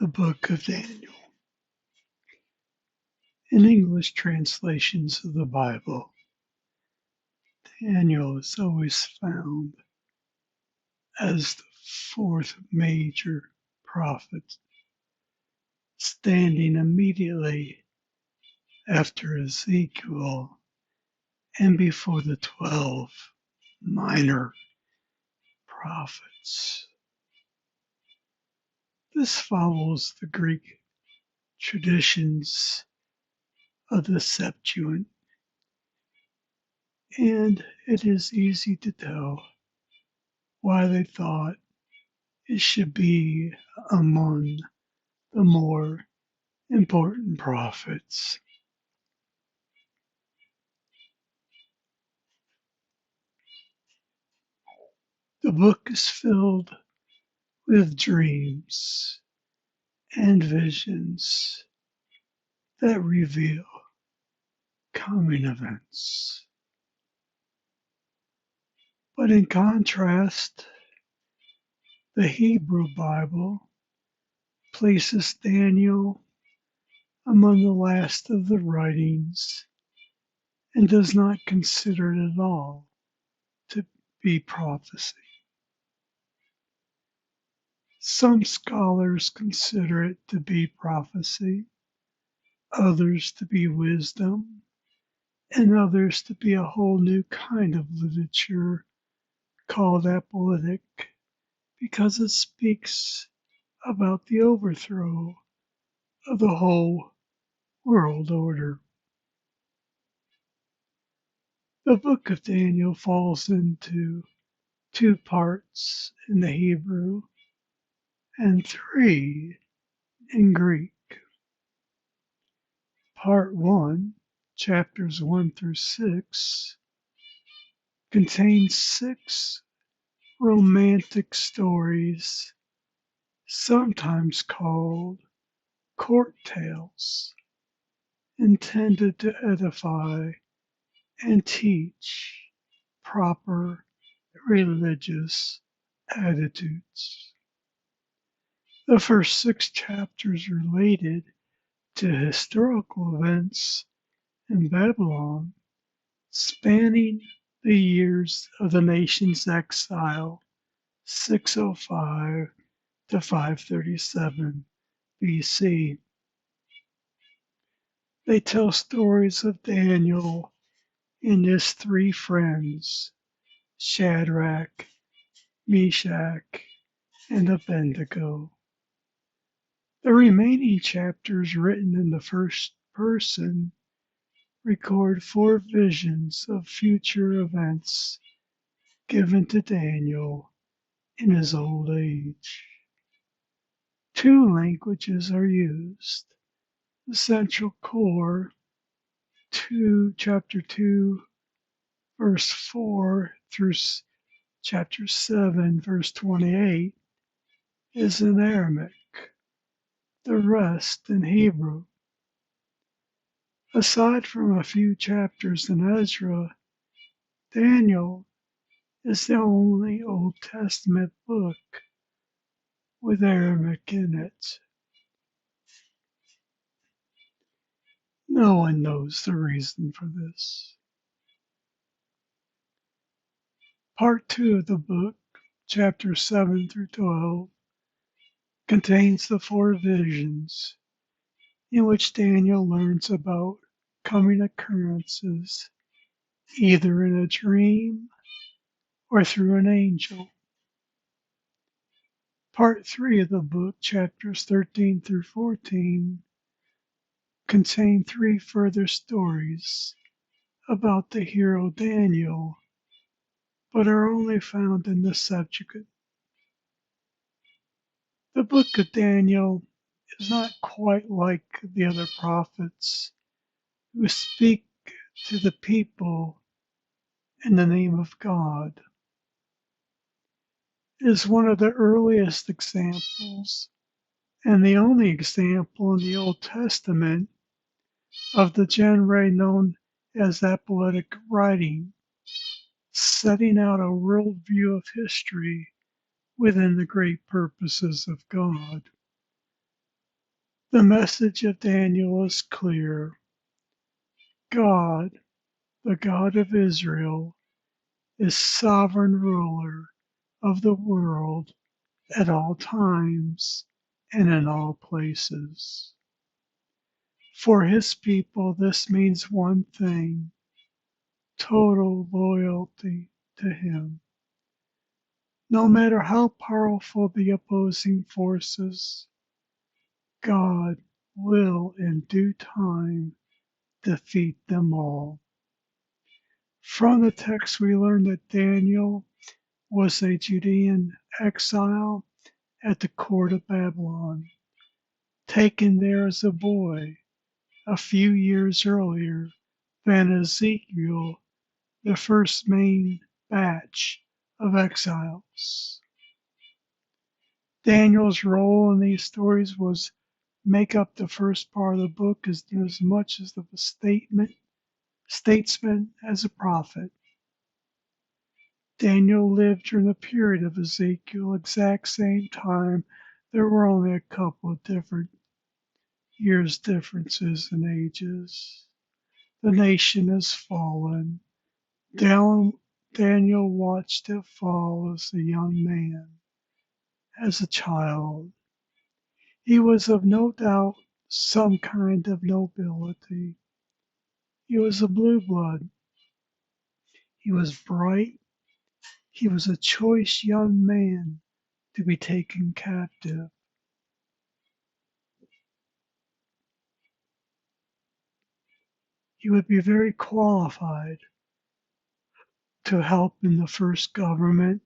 The Book of Daniel. In English translations of the Bible, Daniel is always found as the fourth major prophet, standing immediately after Ezekiel and before the 12 minor prophets. This follows the Greek traditions of the Septuagint, and it is easy to tell why they thought it should be among the more important prophets. The book is filled with dreams and visions that reveal coming events. But in contrast, the Hebrew Bible places Daniel among the last of the writings and does not consider it at all to be prophecy. Some scholars consider it to be prophecy, others to be wisdom, and others to be a whole new kind of literature called apologetic because it speaks about the overthrow of the whole world order. The book of Daniel falls into two parts in the Hebrew and three in Greek. Part 1, chapters 1 through 6, contains 6 romantic stories, sometimes called court tales, intended to edify and teach proper religious attitudes. The first 6 chapters related to historical events in Babylon, spanning the years of the nation's exile, 605 to 537 BC. They tell stories of Daniel and his 3 friends, Shadrach, Meshach, and Abednego. The remaining chapters, written in the first person, record 4 visions of future events given to Daniel in his old age. 2 languages are used. The central core, chapter 2, verse 4 through chapter 7, verse 28, is in Aramaic, the rest in Hebrew. Aside from a few chapters in Ezra, Daniel is the only Old Testament book with Aramaic in it. No one knows the reason for this. Part 2 of the book, chapters 7 through 12, contains the 4 visions in which Daniel learns about coming occurrences either in a dream or through an angel. Part 3 of the book, chapters 13 through 14, contain 3 further stories about the hero Daniel, but are only found in the Septuagint. The book of Daniel is not quite like the other prophets who speak to the people in the name of God. It is one of the earliest examples, and the only example in the Old Testament, of the genre known as apologetic writing, setting out a worldview of history within the great purposes of God. The message of Daniel is clear. God, the God of Israel, is sovereign ruler of the world at all times and in all places. For his people, this means one thing: total loyalty to him. No matter how powerful the opposing forces, God will in due time defeat them all. From the text, we learn that Daniel was a Judean exile at the court of Babylon, taken there as a boy a few years earlier than Ezekiel, the first main batch of exiles. Daniel's role in these stories was make up the first part of the book as much as of a statesman as a prophet. Daniel lived during the period of Ezekiel, exact same time. There were only a couple of different years differences in ages. The nation has fallen. Daniel watched it fall as a young man, as a child. He was of no doubt some kind of nobility. He was a blue blood. He was bright. He was a choice young man to be taken captive. He would be very qualified to help in the first government,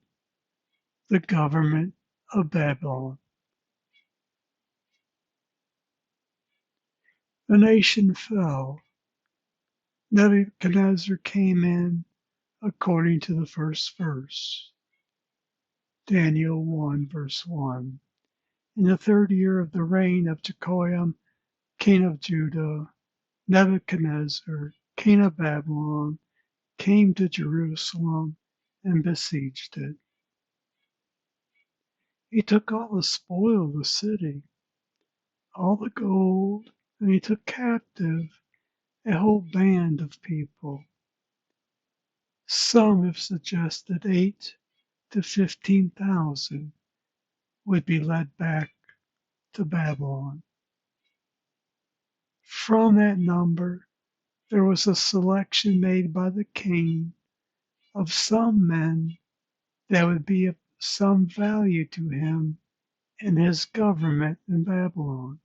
the government of Babylon. The nation fell. Nebuchadnezzar came in according to the first verse, Daniel 1, verse 1. In the third year of the reign of Jehoiakim, king of Judah, Nebuchadnezzar, king of Babylon, came to Jerusalem and besieged it. He took all the spoil of the city, all the gold, and he took captive a whole band of people. Some have suggested 8 to 15,000 would be led back to Babylon. From that number, there was a selection made by the king of some men that would be of some value to him in his government in Babylon.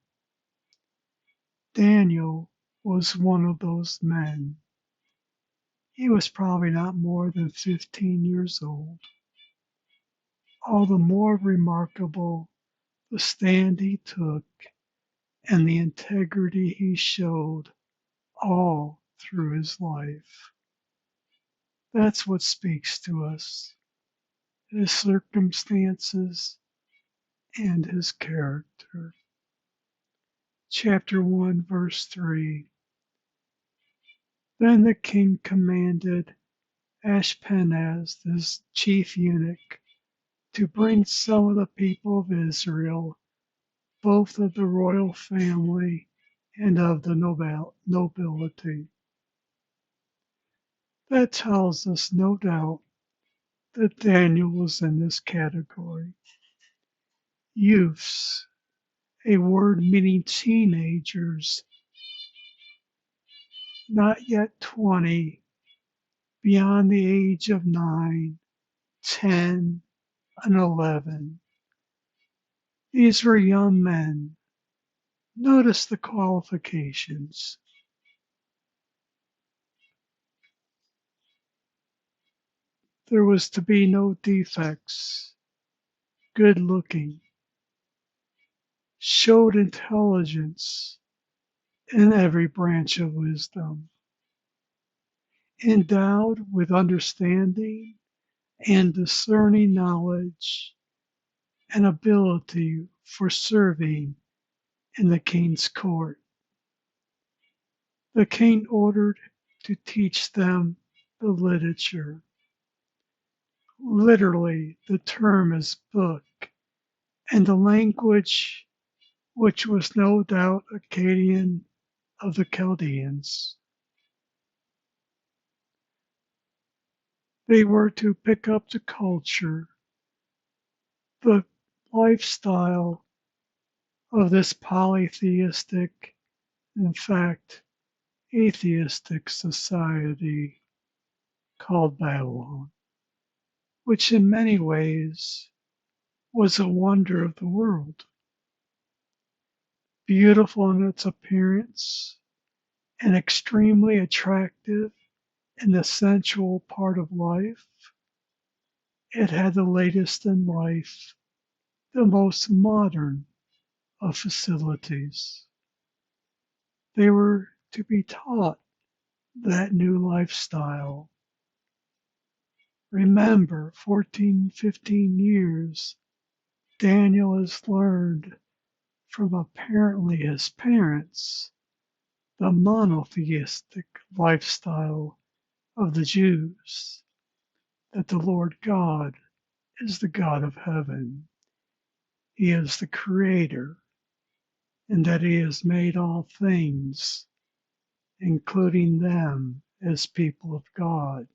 Daniel was one of those men. He was probably not more than 15 years old. All the more remarkable the stand he took and the integrity he showed all through his life. That's what speaks to us: his circumstances and his character. Chapter 1, verse 3. Then the king commanded Ashpenaz, his chief eunuch, to bring some of the people of Israel, both of the royal family and of the nobility. That tells us, no doubt, that Daniel was in this category. Youths, a word meaning teenagers, not yet 20, beyond the age of 9, 10, and 11. These were young men. Notice the qualifications. There was to be no defects, good looking, showed intelligence in every branch of wisdom, endowed with understanding and discerning knowledge and ability for serving in the king's court. The king ordered to teach them the literature. Literally, the term is book, and the language which was no doubt Akkadian of the Chaldeans. They were to pick up the culture, the lifestyle of this polytheistic, in fact, atheistic society called Babylon, which in many ways was a wonder of the world. Beautiful in its appearance and extremely attractive in the sensual part of life, it had the latest in life, the most modern of facilities. They were to be taught that new lifestyle. Remember, 14, 15 years, Daniel has learned from apparently his parents the monotheistic lifestyle of the Jews, that the Lord God is the God of heaven. He is the creator, and that he has made all things, including them as people of God.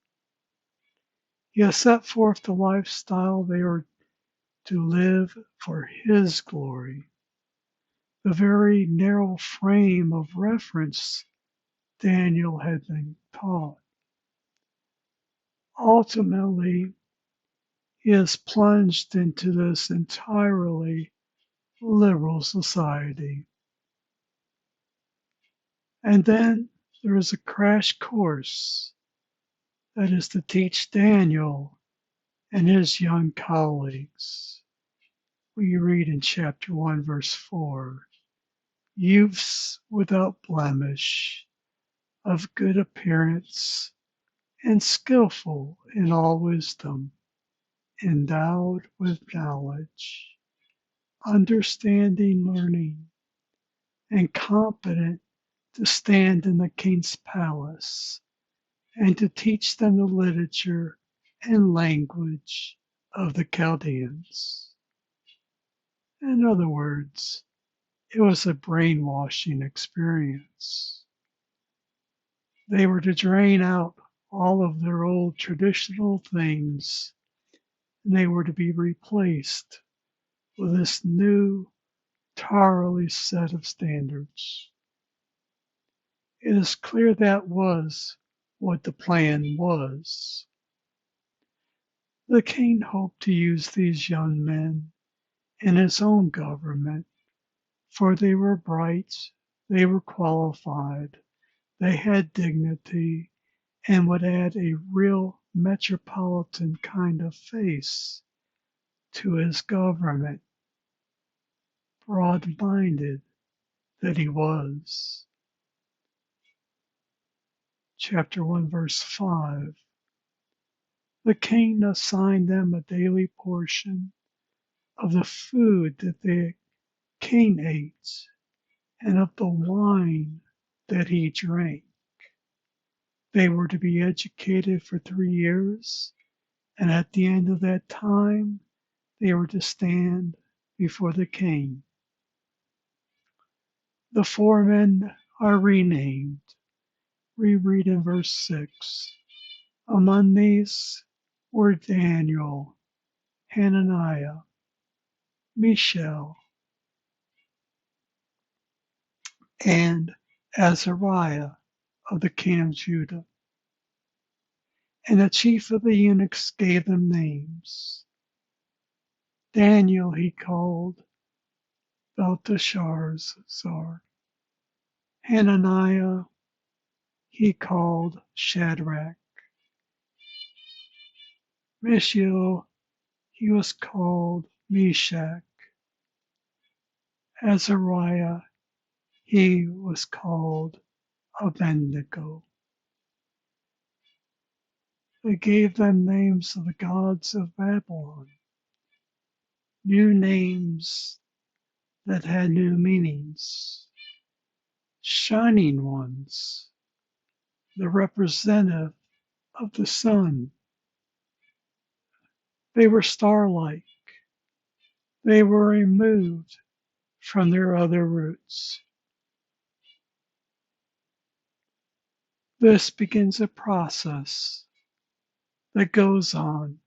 He has set forth the lifestyle they are to live for his glory. The very narrow frame of reference Daniel had been taught. Ultimately, he is plunged into this entirely liberal society. And then there is a crash course that is to teach Daniel and his young colleagues. We read in chapter 1, verse 4, youths without blemish, of good appearance, and skillful in all wisdom, endowed with knowledge, understanding learning, and competent to stand in the king's palace and to teach them the literature and language of the Chaldeans. In other words, it was a brainwashing experience. They were to drain out all of their old traditional things, and they were to be replaced with this new, entirely set of standards. It is clear that was what the plan was. The king hoped to use these young men in his own government, for they were bright, they were qualified, they had dignity, and would add a real metropolitan kind of face to his government, broad-minded that he was. Chapter 1, verse 5. The king assigned them a daily portion of the food that the king ate and of the wine that he drank. They were to be educated for 3 years, and at the end of that time, they were to stand before the king. The 4 men are renamed. We read in verse 6. Among these were Daniel, Hananiah, Mishael, and Azariah of the king of Judah. And the chief of the eunuchs gave them names. Daniel he called Belteshazzar. Hananiah he called Shadrach. Mishael he was called Meshach. Azariah he was called Abednego. They gave them names of the gods of Babylon, new names that had new meanings, shining ones, the representative of the sun. They were star-like. They were removed from their other roots. This begins a process that goes on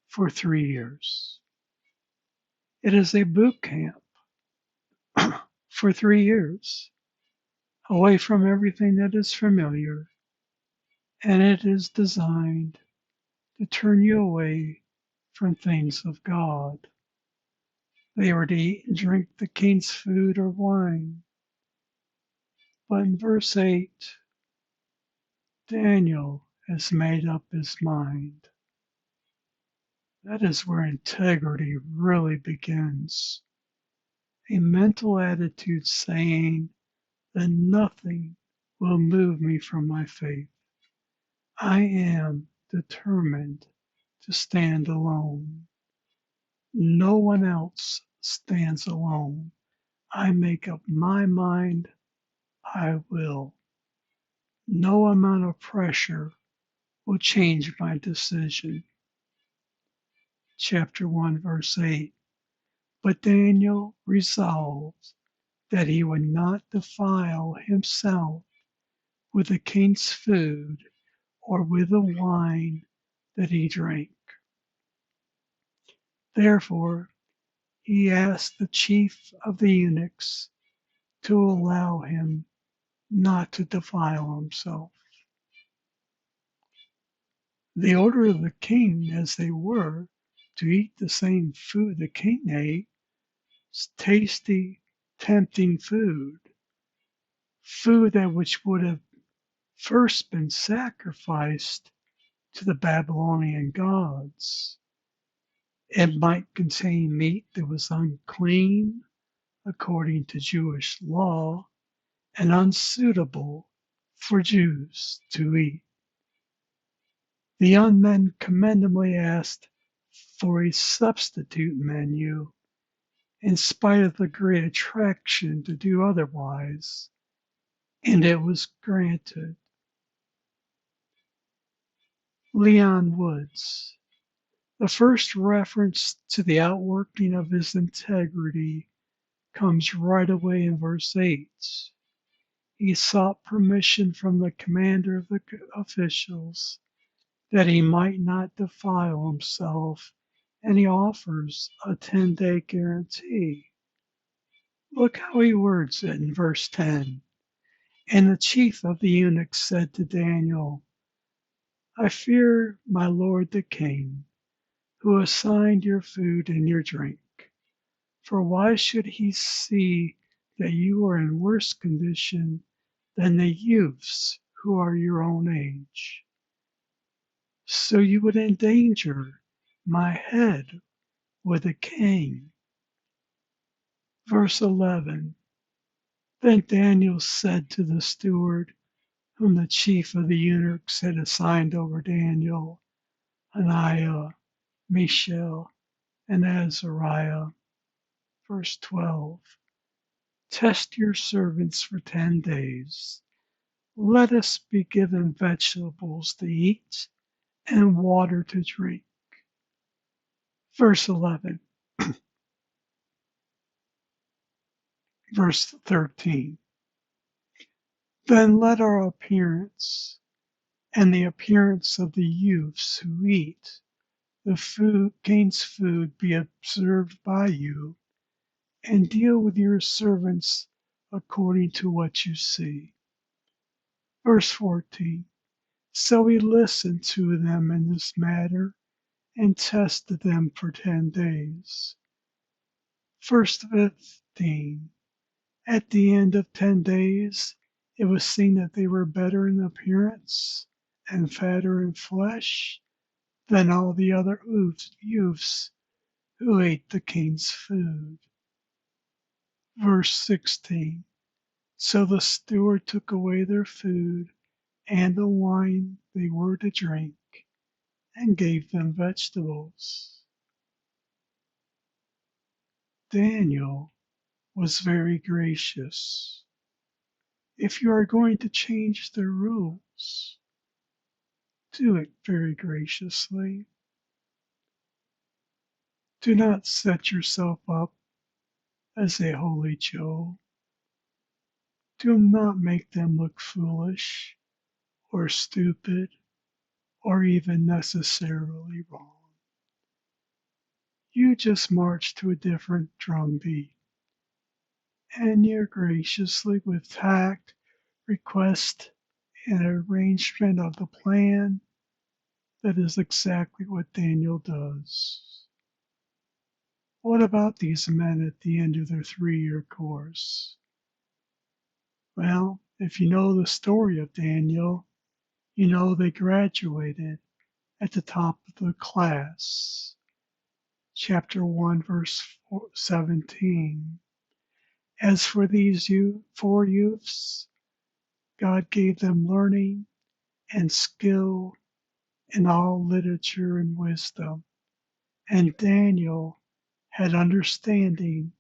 for 3 years. It is a boot camp for 3 years, away from everything that is familiar, and it is designed to turn you away from things of God. They were to eat and drink the king's food or wine. But in verse 8, Daniel has made up his mind. That is where integrity really begins. A mental attitude saying that nothing will move me from my faith. I am determined to stand alone. No one else stands alone. I make up my mind, I will. No amount of pressure will change my decision. Chapter 1, verse 8. But Daniel resolved that he would not defile himself with the king's food or with the wine that he drank. Therefore, he asked the chief of the eunuchs to allow him not to defile himself. The order of the king, as they were, to eat the same food the king ate, tasty, tempting food, food that which would have first been sacrificed to the Babylonian gods. It might contain meat that was unclean according to Jewish law and unsuitable for Jews to eat. The young men commendably asked for a substitute menu in spite of the great attraction to do otherwise, and it was granted. Leon Woods. The first reference to the outworking of his integrity comes right away in verse 8. He sought permission from the commander of the officials that he might not defile himself, and he offers a 10-day guarantee. Look how he words it in verse 10. And the chief of the eunuchs said to Daniel, I fear my lord the king, who assigned your food and your drink. For why should he see that you are in worse condition than the youths who are your own age? So you would endanger my head with a king. Verse 11. Then Daniel said to the steward, whom the chief of the eunuchs had assigned over Daniel, Hananiah, Mishael, and Azariah. Verse 12. Test your servants for 10 days. Let us be given vegetables to eat and water to drink. Verse 11. Verse 13. Then let our appearance and the appearance of the youths who eat the king's food be observed by you, and deal with your servants according to what you see. Verse 14. So he listened to them in this matter and tested them for 10 days. Verse 15. At the end of 10 days, it was seen that they were better in appearance and fatter in flesh than all the other youths who ate the king's food. Verse 16. So the steward took away their food and the wine they were to drink and gave them vegetables. Daniel was very gracious. If you are going to change the rules, do it very graciously. Do not set yourself up as a holy Joe. Do not make them look foolish or stupid or even necessarily wrong. You just march to a different drum beat, and you graciously, with tact, request an arrangement of the plan that is exactly what Daniel does. What about these men at the end of their 3-year course? Well, if you know the story of Daniel, you know they graduated at the top of the class. Chapter 1, verse 17. As for these 4 youths, God gave them learning and skill in all literature and wisdom, and Daniel had understanding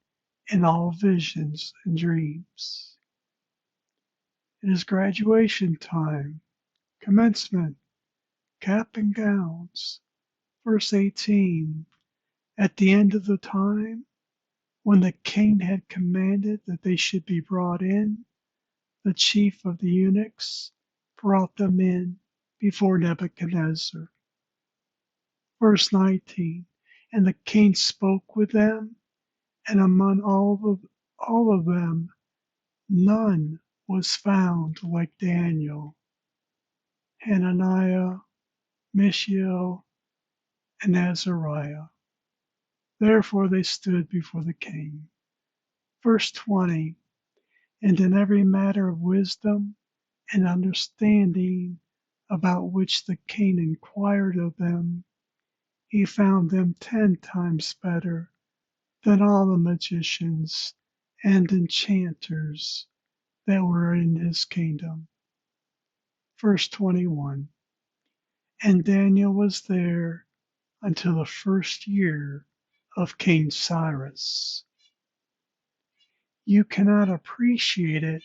in all visions and dreams. It is graduation time, commencement, cap and gowns. Verse 18. At the end of the time, when the king had commanded that they should be brought in, the chief of the eunuchs brought them in before Nebuchadnezzar. Verse 19. And the king spoke with them, and among all of them none was found like Daniel, Hananiah, Mishael, and Azariah. Therefore they stood before the king. Verse 20. And in every matter of wisdom and understanding about which the king inquired of them, he found them 10 times better than all the magicians and enchanters that were in his kingdom. Verse 21. And Daniel was there until the first year of King Cyrus. You cannot appreciate it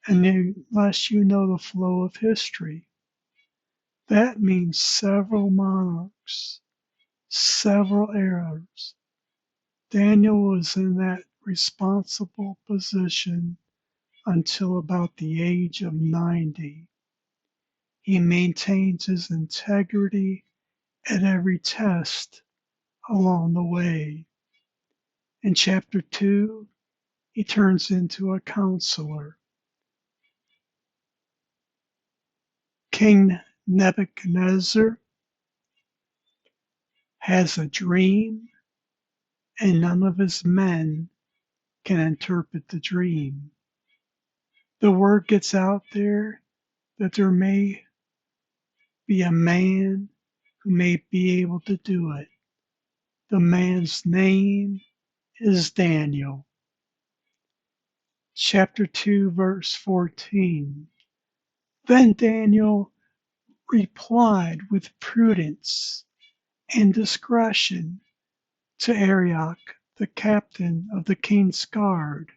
unless you know the flow of history. That means several monarchs, several eras. Daniel was in that responsible position until about the age of 90. He maintains his integrity at every test along the way. In chapter 2, he turns into a counselor. King Nebuchadnezzar has a dream, and none of his men can interpret the dream. The word gets out there that there may be a man who may be able to do it. The man's name is Daniel. Chapter 2, verse 14. Then Daniel replied with prudence and discretion to Arioch, the captain of the king's guard,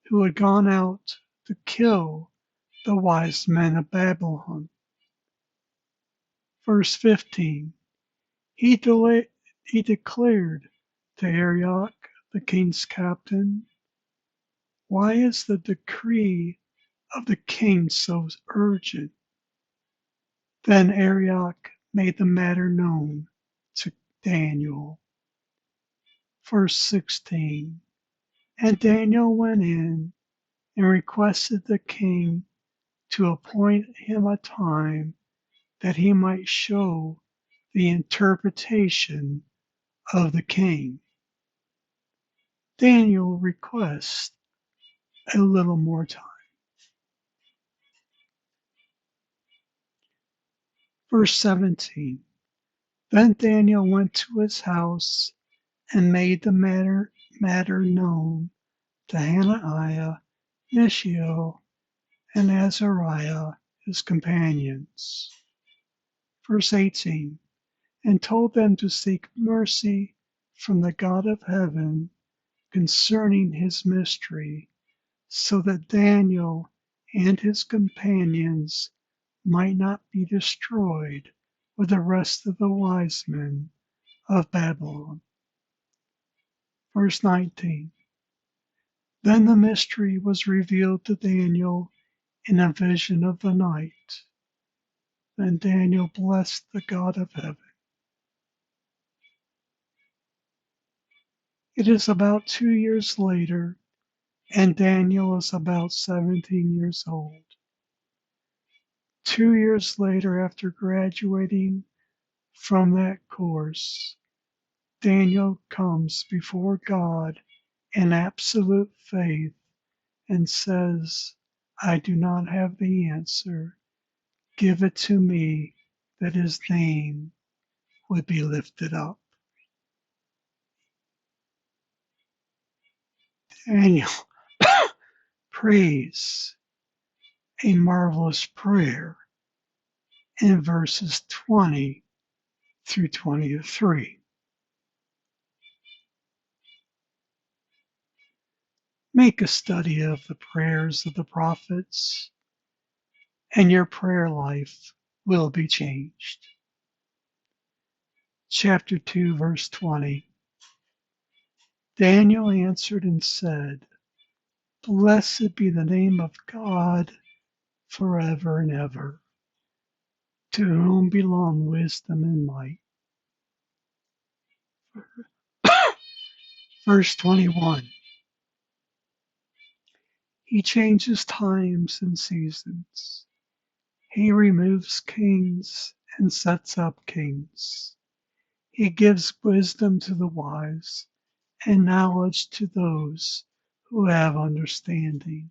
who had gone out to kill the wise men of Babylon. Verse 15. He declared to Arioch, the king's captain, why is the decree of the king so urgent? Then Arioch made the matter known to Daniel. Verse 16. And Daniel went in and requested the king to appoint him a time that he might show the interpretation of the king. Daniel requests a little more time. Verse 17. Then Daniel went to his house and made the matter known to Hananiah, Mishael, and Azariah, his companions. Verse 18. And told them to seek mercy from the God of heaven concerning his mystery, so that Daniel and his companions might not be destroyed with the rest of the wise men of Babylon. Verse 19. Then the mystery was revealed to Daniel in a vision of the night. Then Daniel blessed the God of heaven. It is about 2 years later, and Daniel is about 17 years old. 2 years later, after graduating from that course, Daniel comes before God in absolute faith and says, I do not have the answer. Give it to me that his name would be lifted up. Daniel prays a marvelous prayer in verses 20 through 23. Make a study of the prayers of the prophets, and your prayer life will be changed. Chapter 2, verse 20. Daniel answered and said, Blessed be the name of God forever and ever, to whom belong wisdom and might. Verse 21. He changes times and seasons. He removes kings and sets up kings. He gives wisdom to the wise and knowledge to those who have understanding.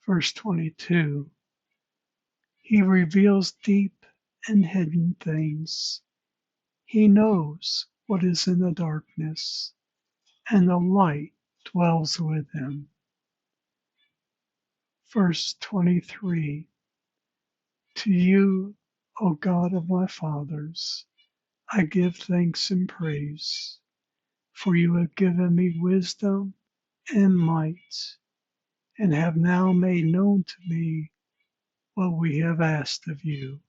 Verse 22. He reveals deep and hidden things. He knows what is in the darkness, and the light dwells with him. Verse 23. To you, O God of my fathers, I give thanks and praise, for you have given me wisdom and might, and have now made known to me what we have asked of you.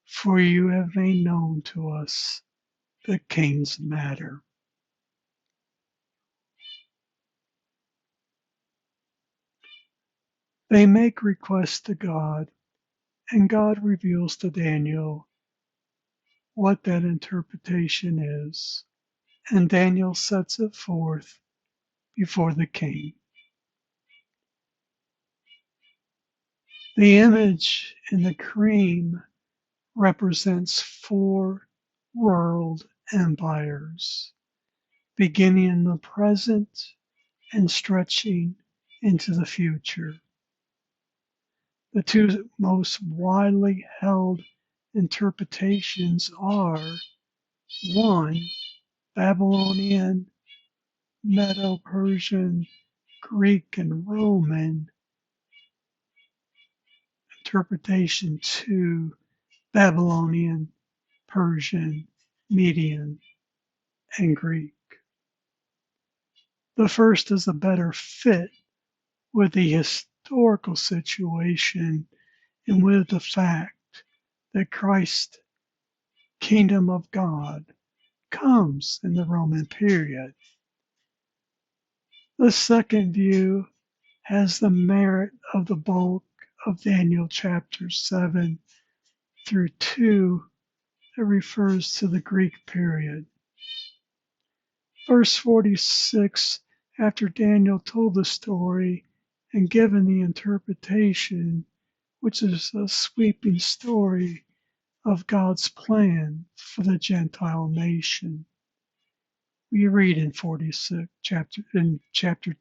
For you have made known to us the king's matter. They make requests to God, and God reveals to Daniel what that interpretation is, and Daniel sets it forth before the king. The image in the cream represents 4 world empires, beginning in the present and stretching into the future. The 2 most widely held interpretations are 1, Babylonian, Medo-Persian, Greek, and Roman. Interpretation 2, Babylonian, Persian, Median, and Greek. The first is a better fit with the historical situation and with the fact that Christ's kingdom of God comes in the Roman period. The second view has the merit of the bulk of Daniel chapter 7 through 2 that refers to the Greek period. Verse 46, after Daniel told the story and given the interpretation, which is a sweeping story of God's plan for the Gentile nation. We read in chapter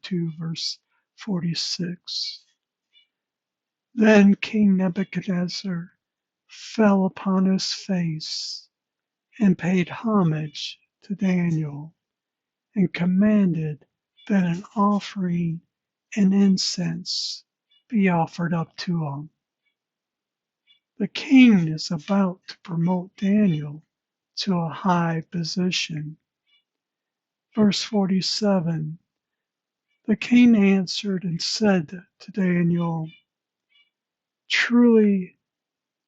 2, verse 46. Then King Nebuchadnezzar fell upon his face and paid homage to Daniel and commanded that an offering and incense be offered up to him. The king is about to promote Daniel to a high position. Verse 47, the king answered and said to Daniel, Truly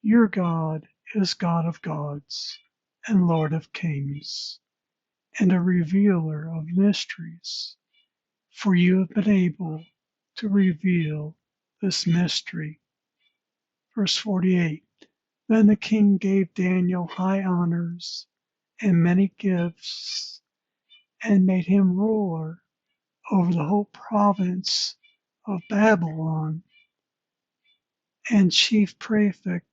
your God is God of gods and Lord of kings, and a revealer of mysteries. for you have been able to reveal this mystery. Verse 48. Then the king gave Daniel high honors and many gifts, and made him ruler over the whole province of Babylon, and chief prefect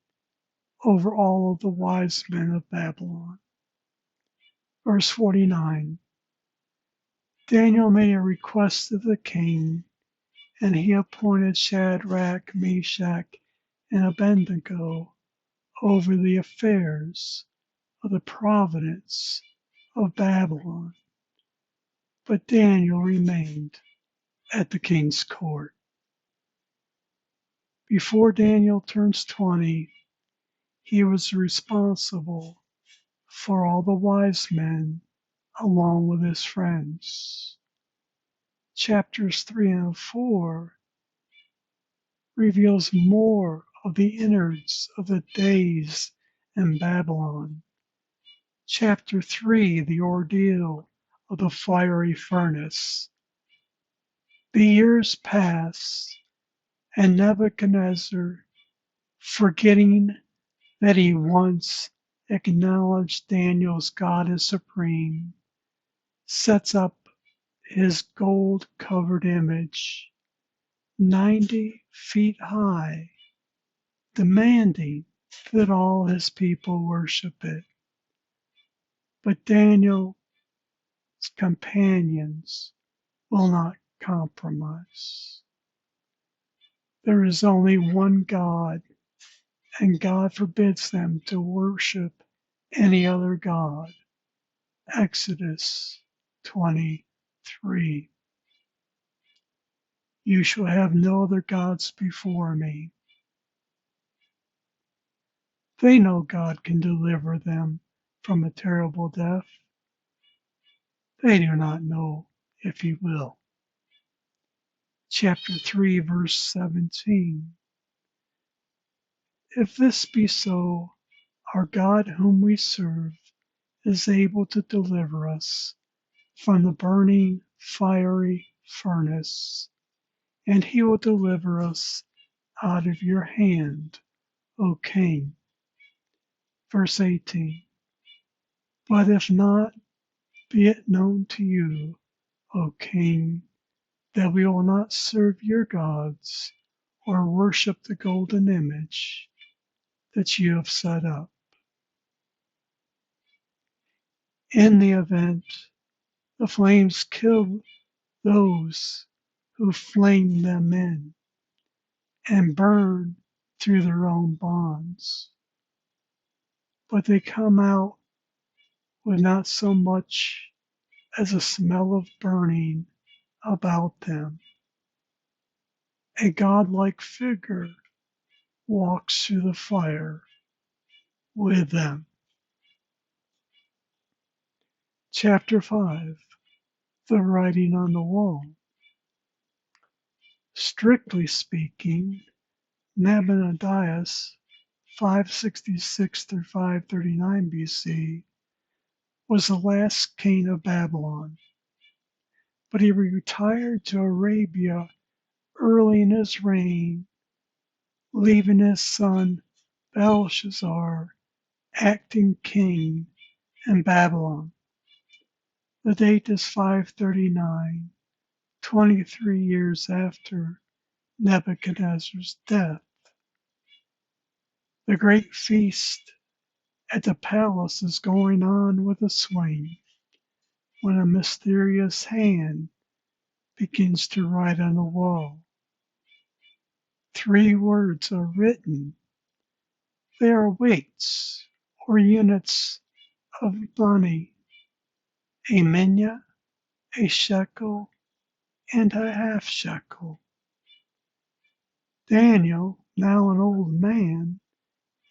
over all of the wise men of Babylon. Verse 49. Daniel made a request of the king, and he appointed Shadrach, Meshach, and Abednego over the affairs of the province of Babylon. But Daniel remained at the king's court. Before Daniel turns 20, he was responsible for all the wise men along with his friends. Chapters 3 and 4 reveals more of the innards of the days in Babylon. Chapter 3, the ordeal of the fiery furnace. The years pass, and Nebuchadnezzar, forgetting that he once acknowledged Daniel's God as supreme, sets up his gold-covered image, 90 feet high, demanding that all his people worship it. But Daniel's companions will not compromise. There is only one God, and God forbids them to worship any other God. Exodus 23. You shall have no other gods before me. They know God can deliver them from a terrible death. They do not know if he will. Chapter 3, verse 17. If this be so, our God whom we serve is able to deliver us from the burning fiery furnace, and he will deliver us out of your hand, O king. Verse 18. But if not, be it known to you, O king, that we will not serve your gods or worship the golden image that you have set up. In the event, the flames kill those who flame them in and burn through their own bonds. But they come out with not so much as a smell of burning about them. A godlike figure walks through the fire with them. Chapter 5, the writing on the wall. Strictly speaking, Nabonidus, 566 through 539 BC, was the last king of Babylon, but he retired to Arabia early in his reign, leaving his son Belshazzar acting king in Babylon. The date is 539, 23 years after Nebuchadnezzar's death. The great feast at the palace is going on with a swing when a mysterious hand begins to write on the wall. 3 words are written. They are weights or units of money, a minya, a shekel, and a half shekel. Daniel, now an old man,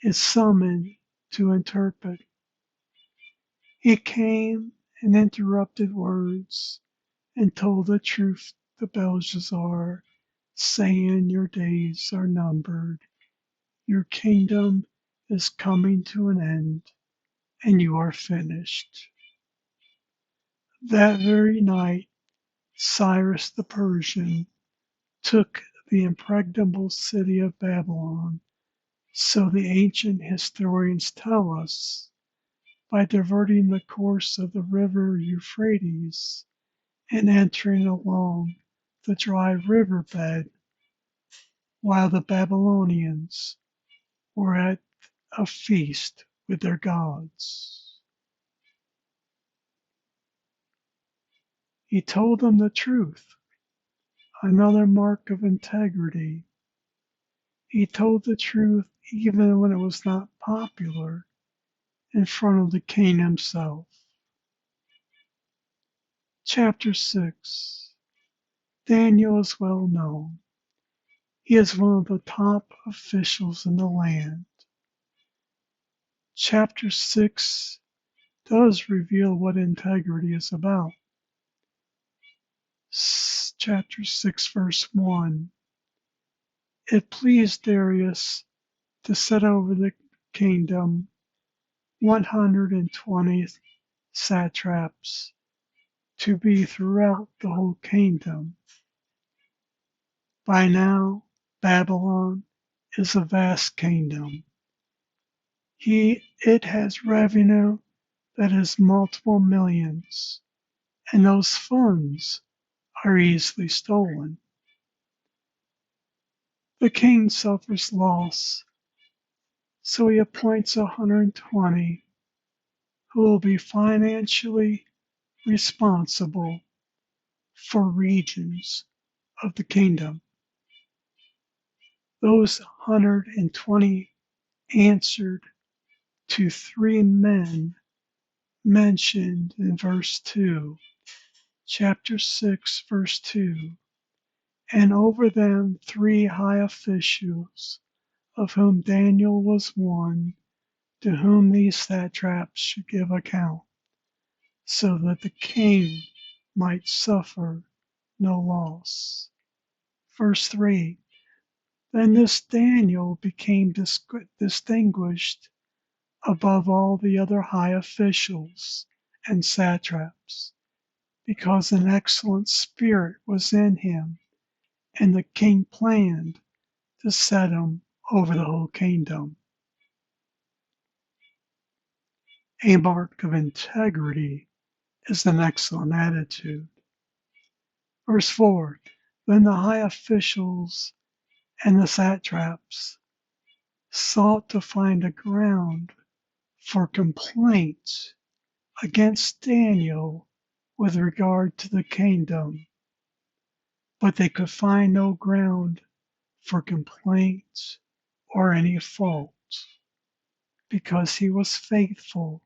is summoned to interpret. He came and interrupted words and told the truth to Belshazzar, saying, your days are numbered, your kingdom is coming to an end, and you are finished. That very night, Cyrus the Persian took the impregnable city of Babylon, so the ancient historians tell us, by diverting the course of the river Euphrates and entering along the dry riverbed, while the Babylonians were at a feast with their gods. He told them the truth, another mark of integrity. He told the truth even when it was not popular in front of the king himself. Chapter 6. Daniel is well known. He is one of the top officials in the land. Chapter 6 does reveal what integrity is about. Chapter 6, verse 1. It pleased Darius to set over the kingdom 120 satraps to be throughout the whole kingdom. By now, Babylon is a vast kingdom. It has revenue that is multiple millions, and those funds are easily stolen. The king suffers loss, so he appoints 120 who will be financially responsible for regions of the kingdom. Those 120 answered to 3 men mentioned in verse 2, chapter 6, verse 2, and over them 3 high officials, of whom Daniel was one, to whom these satraps should give account, so that the king might suffer no loss. Verse 3, then this Daniel became distinguished above all the other high officials and satraps, because an excellent spirit was in him, and the king planned to set him over the whole kingdom. A mark of integrity is an excellent attitude. Verse 4, then the high officials and the satraps sought to find a ground for complaint against Daniel with regard to the kingdom, but they could find no ground for complaint or any fault, because he was faithful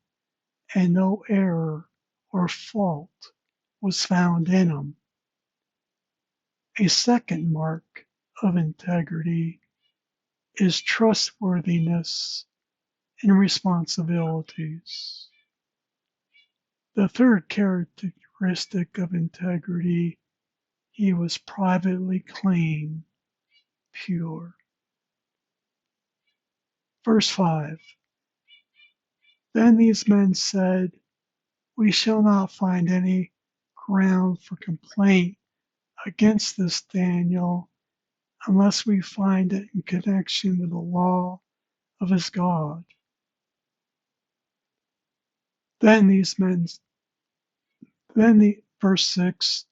and no error or fault was found in him. A second mark of integrity is trustworthiness and responsibilities. The third characteristic of integrity, he was privately clean, pure. Verse 5, then these men said, we shall not find any ground for complaint against this Daniel unless we find it in connection with the law of his God. Verse 6,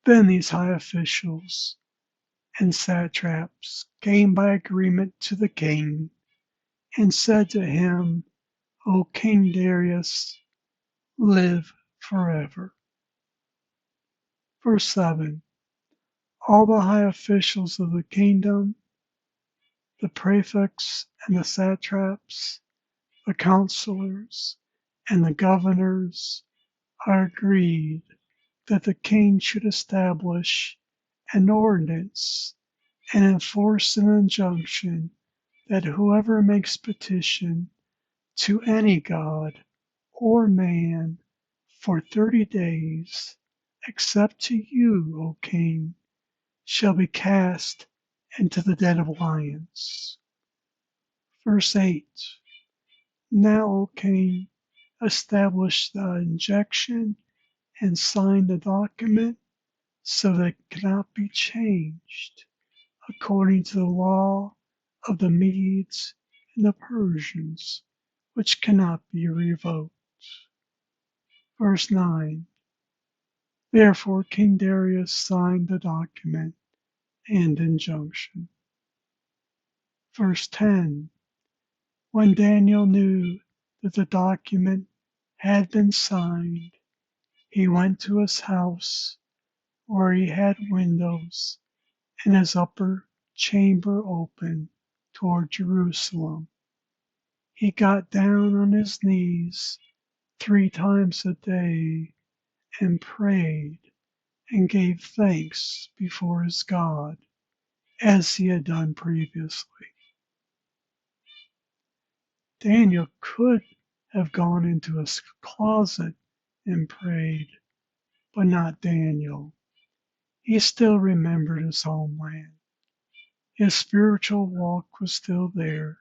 then these high officials and satraps came by agreement to the king and said to him, O King Darius, live forever. Verse 7, all the high officials of the kingdom, the prefects and the satraps, the counselors and the governors are agreed that the king should establish an ordinance and enforce an injunction that whoever makes petition to any god or man for 30 days, except to you, O king, shall be cast into the den of lions. Verse 8, now, O king, established the injection, and signed the document so that it cannot be changed according to the law of the Medes and the Persians, which cannot be revoked. Verse 9. Therefore King Darius signed the document and injunction. Verse 10. When Daniel knew that the document had been signed, he went to his house where he had windows and his upper chamber open toward Jerusalem. He got down on his knees 3 times a day and prayed and gave thanks before his God, as he had done previously. Daniel could have gone into his closet and prayed, but not Daniel. He still remembered his homeland. His spiritual walk was still there.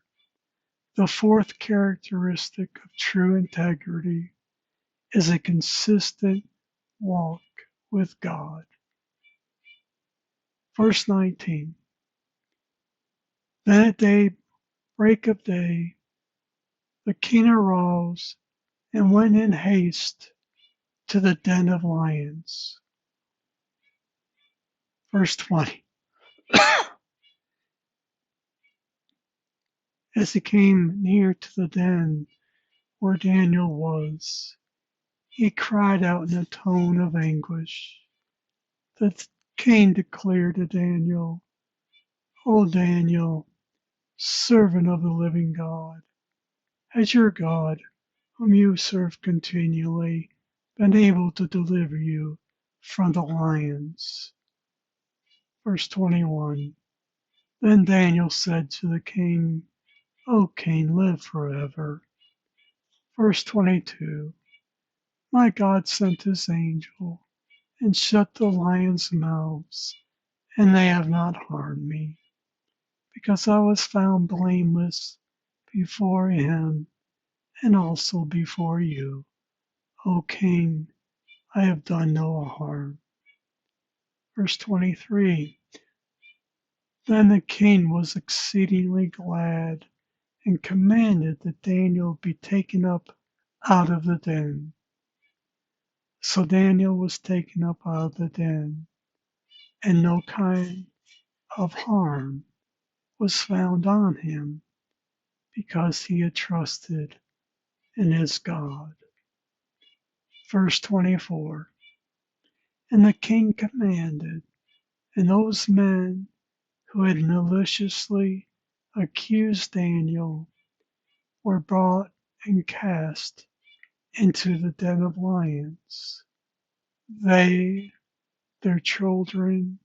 The fourth characteristic of true integrity is a consistent walk with God. Verse 19. Then at break of day, the king arose and went in haste to the den of lions. Verse 20. As he came near to the den where Daniel was, he cried out in a tone of anguish. The king declared to Daniel, O Daniel, servant of the living God, has your God, whom you serve continually, been able to deliver you from the lions? Verse 21. Then Daniel said to the king, O king, live forever. Verse 22. My God sent his angel and shut the lions' mouths, and they have not harmed me, because I was found blameless before him and also before you. O king, I have done no harm. Verse 23. Then the king was exceedingly glad and commanded that Daniel be taken up out of the den. So Daniel was taken up out of the den, and no kind of harm was found on him, because he had trusted in his God. Verse 24. And the king commanded, and those men who had maliciously accused Daniel were brought and cast into the den of lions, they, their children,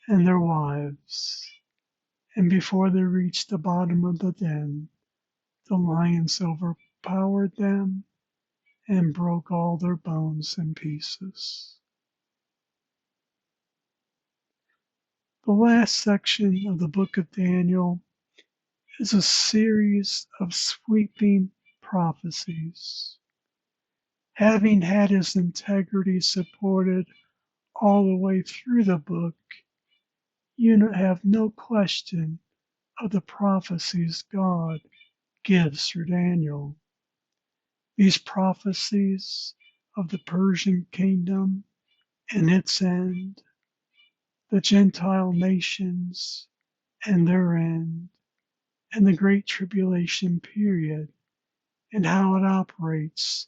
and their wives. And before they reached the bottom of the den, the lions overpowered them and broke all their bones in pieces. The last section of the book of Daniel is a series of sweeping prophecies. Having had his integrity supported all the way through the book, you have no question of the prophecies God gives through Daniel. These prophecies of the Persian kingdom and its end, the Gentile nations and their end, and the Great Tribulation period, and how it operates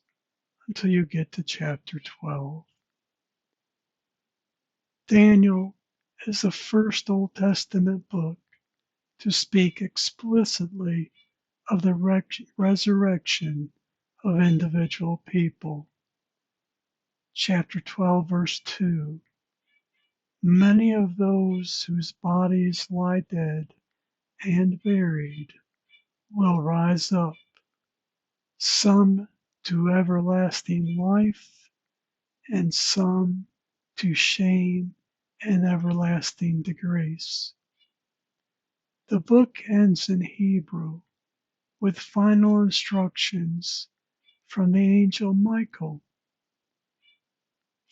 until you get to chapter 12. Daniel is the first Old Testament book to speak explicitly of the resurrection of individual people. Chapter 12, verse 2. Many of those whose bodies lie dead and buried will rise up, some to everlasting life, and some to shame and everlasting disgrace. The book ends in Hebrew with final instructions from the angel Michael.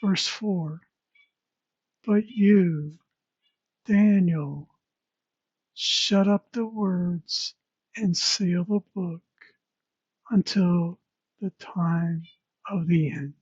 Verse 4. But you, Daniel, shut up the words and seal the book until the time of the end.